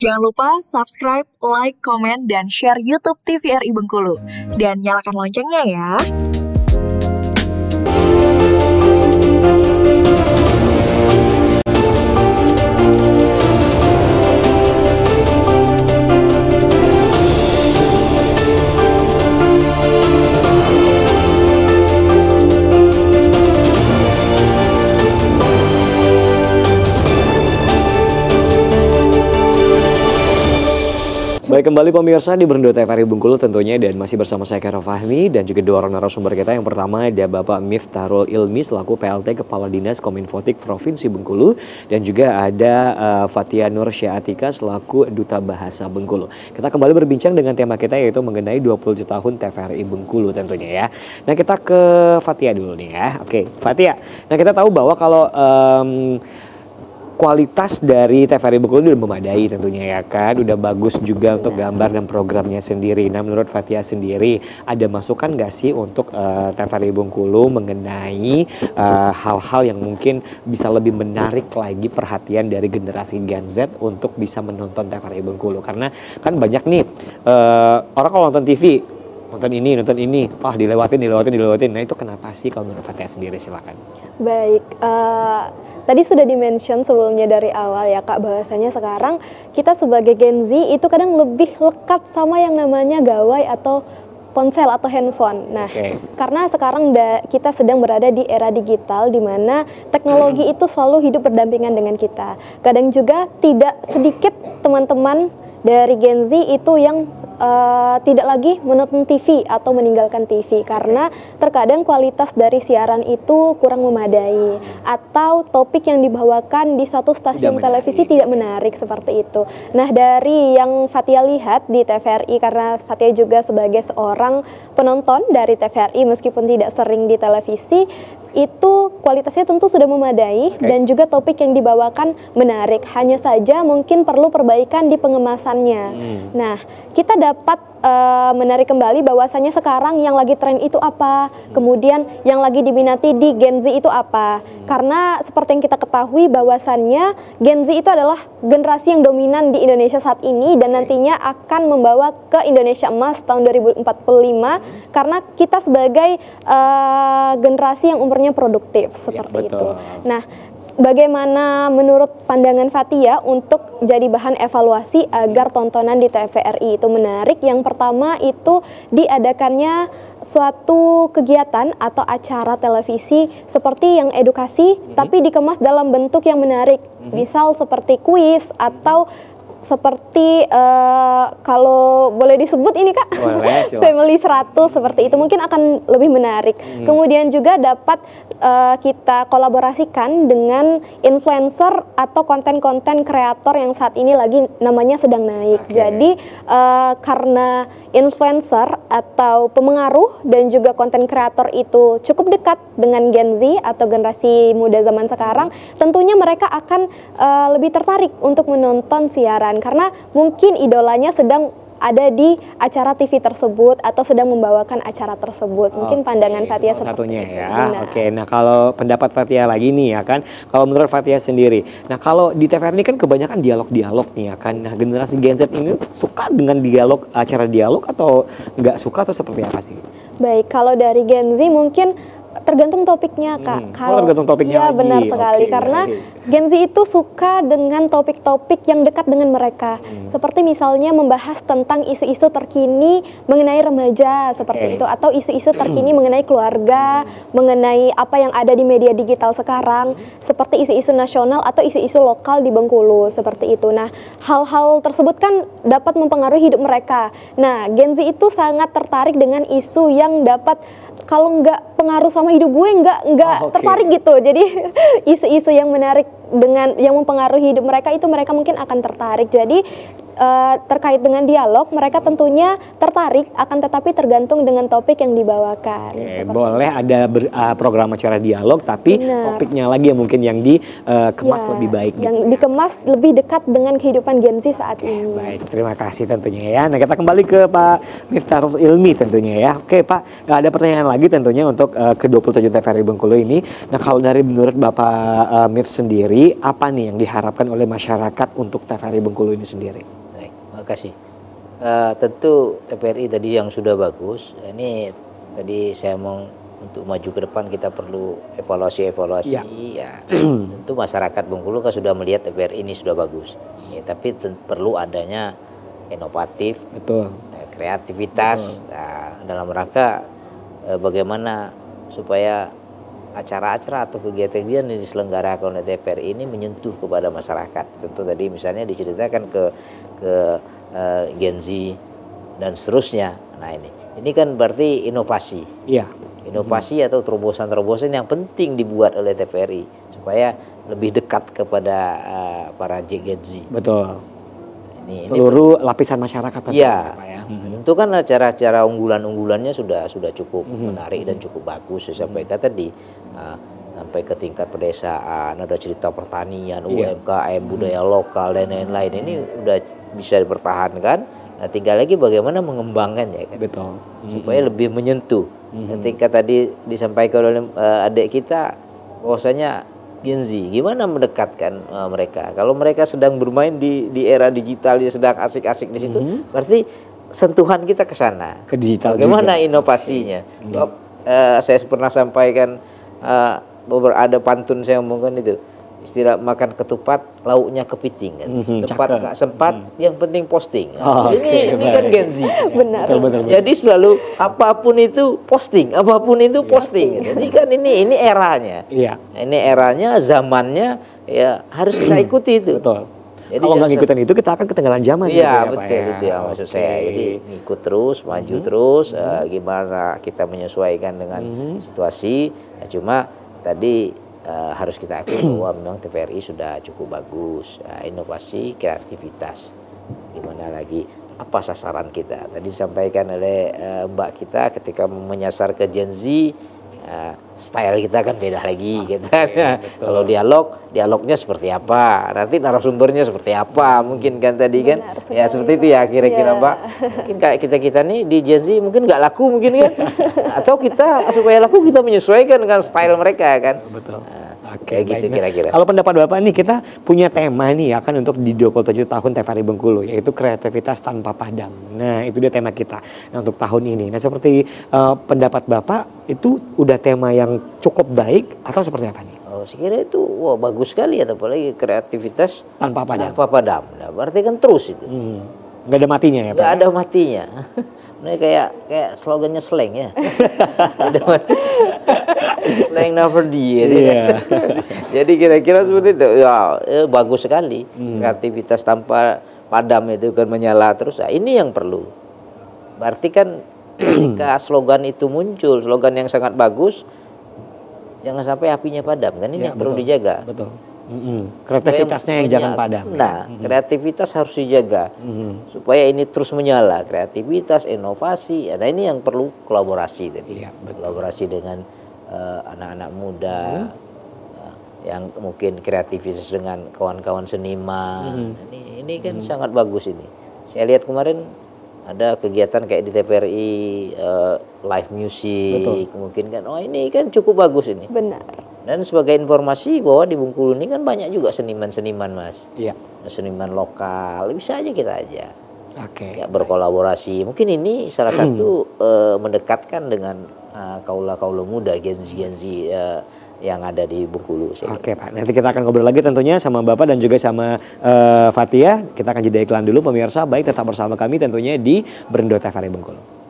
Jangan lupa subscribe, like, komen, dan share YouTube TVRI Bengkulu. Dan nyalakan loncengnya ya. Baik, kembali pemirsa di Berendo TVRI Bengkulu tentunya, dan masih bersama saya Khairul Fahmi dan juga dua orang narasumber kita. Yang pertama ada Bapak Miftahul Ilmi selaku PLT Kepala Dinas Kominfotik Provinsi Bengkulu, dan juga ada Fathia Nur Syatika selaku Duta Bahasa Bengkulu. Kita kembali berbincang dengan tema kita yaitu mengenai 20 tahun TVRI Bengkulu tentunya ya. Nah, kita ke Fathia dulu nih ya. Oke, Fathia. Nah, kita tahu bahwa kalau kualitas dari TVRI Bengkulu udah memadai tentunya ya kan, udah bagus juga untuk gambar dan programnya sendiri. Nah, menurut Fathia sendiri ada masukan gak sih untuk TVRI Bengkulu mengenai hal-hal yang mungkin bisa lebih menarik lagi perhatian dari generasi Gen Z untuk bisa menonton TVRI Bengkulu? Karena kan banyak nih orang kalau nonton TV, nonton ini, dilewatin. Nah, itu kenapa sih kalau menurut Fathia sendiri? Silakan. Baik, tadi sudah di-mention sebelumnya dari awal ya Kak, bahwasanya sekarang kita sebagai Gen Z itu kadang lebih lekat sama yang namanya gawai atau ponsel atau handphone. Nah, karena sekarang kita sedang berada di era digital di mana teknologi itu selalu hidup berdampingan dengan kita. Kadang juga tidak sedikit teman-teman dari Gen Z itu yang tidak lagi menonton TV atau meninggalkan TV karena terkadang kualitas dari siaran itu kurang memadai atau topik yang dibawakan di suatu stasiun televisi tidak menarik seperti itu. Nah, dari yang Fathia lihat di TVRI, karena Fathia juga sebagai seorang penonton dari TVRI meskipun tidak sering di televisi, itu kualitasnya tentu sudah memadai dan juga topik yang dibawakan menarik. Hanya saja mungkin perlu perbaikan di pengemasannya. Nah, kita dapat menarik kembali bahwasanya sekarang yang lagi tren itu apa, kemudian yang lagi diminati di Gen Z itu apa. Karena seperti yang kita ketahui bahwasannya Gen Z itu adalah generasi yang dominan di Indonesia saat ini dan nantinya akan membawa ke Indonesia Emas tahun 2045 karena kita sebagai generasi yang umurnya produktif seperti itu. Nah, bagaimana menurut pandangan Fathia untuk jadi bahan evaluasi agar tontonan di TVRI itu menarik? Yang pertama itu diadakannya suatu kegiatan atau acara televisi seperti yang edukasi tapi dikemas dalam bentuk yang menarik. Misal seperti kuis atau seperti kalau boleh disebut ini Kak, Family 100 seperti itu mungkin akan lebih menarik. Kemudian juga dapat kita kolaborasikan dengan influencer atau konten-konten kreator yang saat ini lagi namanya sedang naik. Jadi karena influencer atau pemengaruh dan juga konten kreator itu cukup dekat dengan Gen Z atau generasi muda zaman sekarang, tentunya mereka akan lebih tertarik untuk menonton siaran karena mungkin idolanya sedang ada di acara TV tersebut atau sedang membawakan acara tersebut. Mungkin pandangan Fathia seperti satunya itu. Ya. Nah kalau pendapat Fathia lagi nih ya kan, kalau menurut Fathia sendiri, nah kalau di TVRI ini kan kebanyakan dialog-dialog nih ya kan. Nah, generasi Gen Z ini suka dengan acara dialog atau nggak suka atau seperti apa sih? Baik, kalau dari Gen Z mungkin tergantung topiknya Kak. Kalau tergantung topiknya ya, benar sekali karena Gen Z itu suka dengan topik-topik yang dekat dengan mereka. Seperti misalnya membahas tentang isu-isu terkini mengenai remaja seperti itu, atau isu-isu terkini mengenai keluarga, mengenai apa yang ada di media digital sekarang, seperti isu-isu nasional atau isu-isu lokal di Bengkulu seperti itu. Nah, hal-hal tersebut kan dapat mempengaruhi hidup mereka. Nah, Gen Z itu sangat tertarik dengan isu yang dapat, kalau nggak pengaruh sama hidup gue nggak tertarik gitu. Jadi isu-isu yang menarik dengan yang mempengaruhi hidup mereka itu mereka mungkin akan tertarik. Jadi terkait dengan dialog, mereka tentunya tertarik, akan tetapi tergantung dengan topik yang dibawakan. Oke, boleh ada program acara dialog, tapi Benar. topiknya lagi yang mungkin yang dikemas lebih baik. Yang gitu. dikemas lebih dekat dengan kehidupan Gen Z saat ini. Baik, terima kasih tentunya ya. Nah, kita kembali ke Pak Miftahul Ilmi tentunya ya. Oke Pak, ada pertanyaan lagi tentunya untuk ke-27 TVRI Bengkulu ini. Nah, kalau dari menurut Bapak Mif sendiri, apa nih yang diharapkan oleh masyarakat untuk TVRI Bengkulu ini sendiri? Baik, makasih. Tentu TVRI tadi yang sudah bagus. Ini tadi saya mau untuk maju ke depan kita perlu evaluasi ya. Tentu masyarakat Bengkulu kan sudah melihat TVRI ini sudah bagus. Ya, tapi perlu adanya inovatif, Betul. kreativitas dalam rangka bagaimana supaya acara-acara atau kegiatan yang diselenggarakan oleh TVRI ini menyentuh kepada masyarakat. Tentu tadi misalnya diceritakan ke Gen Z dan seterusnya. Nah ini kan berarti inovasi. Iya. Inovasi atau terobosan-terobosan yang penting dibuat oleh TVRI supaya lebih dekat kepada para Gen Z. Betul. Ini Seluruh lapisan masyarakat Iya, Pak ya. tentu kan acara-acara unggulan-unggulannya sudah cukup menarik dan cukup bagus. Saya sampaikan tadi sampai ke tingkat pedesaan, ada cerita pertanian, UMKM, budaya lokal dan lain-lain. Ini udah bisa dipertahankan. Nah, tinggal lagi bagaimana mengembangkannya kan. Betul. Supaya lebih menyentuh. Ketika tadi disampaikan oleh adik kita bahwasanya Gen Z, gimana mendekatkan mereka? Kalau mereka sedang bermain di era digital, dia sedang asik-asik di situ, berarti sentuhan kita ke sana. Ke digital. Bagaimana juga. inovasinya? Saya pernah sampaikan ada pantun saya omongkan itu. Istilah makan ketupat, lauknya kepiting kan. Sempat nggak sempat, yang penting posting. Ini kan Gen Z. Benar. Betul. Jadi selalu apapun itu posting, Jadi kan ini eranya. Iya. Ini eranya, zamannya ya harus kita ikuti itu. Betul. Jadi Kalau nggak ngikutin itu kita akan ketinggalan zaman. gitu Iya ya, Pak, betul ya. itu yang maksud saya. Jadi ngikut terus, maju terus. Gimana kita menyesuaikan dengan situasi. Ya, cuma tadi harus kita akui bahwa memang TVRI sudah cukup bagus. Inovasi, kreativitas. Gimana lagi? Apa sasaran kita? Tadi disampaikan oleh Mbak kita ketika menyasar ke Gen Z. Style kita kan beda lagi gitu kan. Kalau dialognya seperti apa, nanti narasumbernya seperti apa, mungkin kan tadi kan. Ya seperti itu ya kira-kira Mbak. Mungkin kayak kita nih di Gen Z mungkin nggak laku mungkin kan. Atau kita supaya laku kita menyesuaikan dengan style mereka kan. Betul. Kayak gitu kira-kira. Kalau pendapat Bapak nih, kita punya tema nih ya kan untuk di 27 tahun TVRI Bengkulu, yaitu kreativitas tanpa padam. Nah itu dia tema kita untuk tahun ini. Nah seperti pendapat Bapak itu udah tema yang cukup baik atau seperti apa nih? Oh, saya kira itu bagus sekali ya, apalagi kreativitas Tanpa padam. Nah, berarti kan terus itu. Nggak ada matinya ya Pak? Nggak ada matinya. Ini kayak slogannya slang ya. Ada mati. Slang never die. Jadi kira-kira seperti itu. Ya, bagus sekali. Kreativitas tanpa padam itu kan menyala terus. Nah, ini yang perlu. Berarti kan ketika slogan itu muncul, slogan yang sangat bagus, jangan sampai apinya padam. Kan ini yang perlu dijaga. Betul. Kreativitasnya yang jangan padam. Nah, kreativitas harus dijaga supaya ini terus menyala. Kreativitas, inovasi. Nah, ini yang perlu kolaborasi tadi. Iya, betul. Kolaborasi dengan anak-anak muda yang mungkin kreativitas dengan kawan-kawan seniman. Ini kan sangat bagus ini. Saya lihat kemarin ada kegiatan kayak di TVRI live music. Betul. Mungkin kan ini kan cukup bagus ini. Benar. Dan sebagai informasi bahwa di Bengkulu ini kan banyak juga seniman-seniman Mas. Iya. Seniman lokal, bisa aja kita aja. Oke. Ya, berkolaborasi. Mungkin ini salah satu mendekatkan dengan kaula-kaula muda Gen Z yang ada di Bengkulu. Oke Pak, nanti kita akan ngobrol lagi tentunya sama Bapak dan juga sama Fathia. Kita akan jeda iklan dulu pemirsa, baik tetap bersama kami tentunya di Berendo TVRI Bengkulu.